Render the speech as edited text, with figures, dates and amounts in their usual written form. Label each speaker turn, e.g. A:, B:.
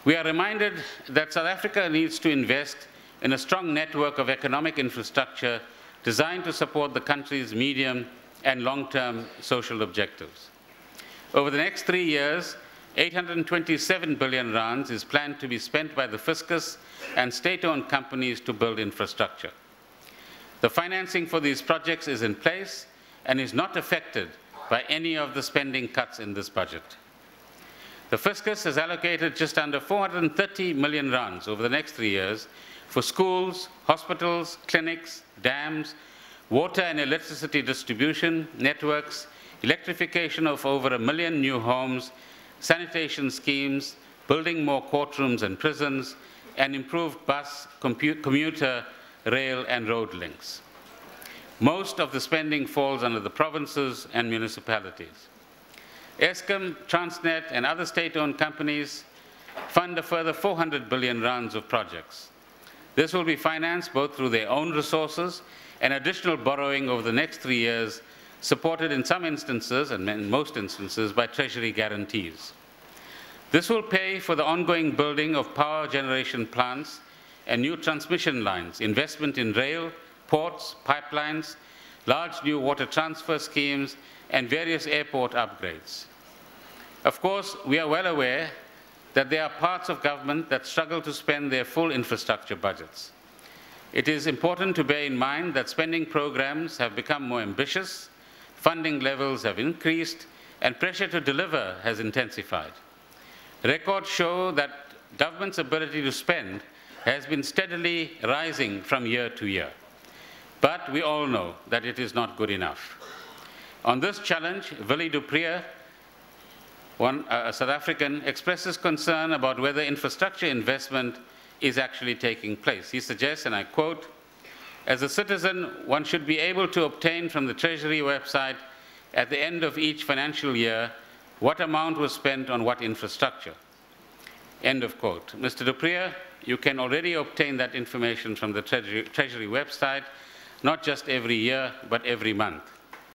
A: We are reminded that South Africa needs to invest in a strong network of economic infrastructure designed to support the country's medium and long-term social objectives. Over the next 3 years, 827 billion rands is planned to be spent by the fiscus and state-owned companies to build infrastructure. The financing for these projects is in place and is not affected by any of the spending cuts in this budget. The fiscus has allocated just under 430 million rands over the next 3 years for schools, hospitals, clinics, dams, water and electricity distribution networks, electrification of over 1 million new homes, sanitation schemes, building more courtrooms and prisons, and improved bus, commuter, rail, and road links. Most of the spending falls under the provinces and municipalities. Eskom, Transnet, and other state-owned companies fund a further 400 billion rands of projects. This will be financed both through their own resources and additional borrowing over the next 3 years, supported in some instances, and in most instances, by Treasury guarantees. This will pay for the ongoing building of power generation plants and new transmission lines, investment in rail, ports, pipelines, large new water transfer schemes, and various airport upgrades. Of course, we are well aware that there are parts of government that struggle to spend their full infrastructure budgets. It is important to bear in mind that spending programs have become more ambitious, funding levels have increased, and pressure to deliver has intensified. Records show that government's ability to spend has been steadily rising from year to year. But we all know that it is not good enough. On this challenge, Willie du Preez, a South African, expresses concern about whether infrastructure investment is actually taking place. He suggests, and I quote, "As a citizen, one should be able to obtain from the Treasury website at the end of each financial year what amount was spent on what infrastructure." End of quote. Mr. du Preez, you can already obtain that information from the Treasury website, not just every year, but every month.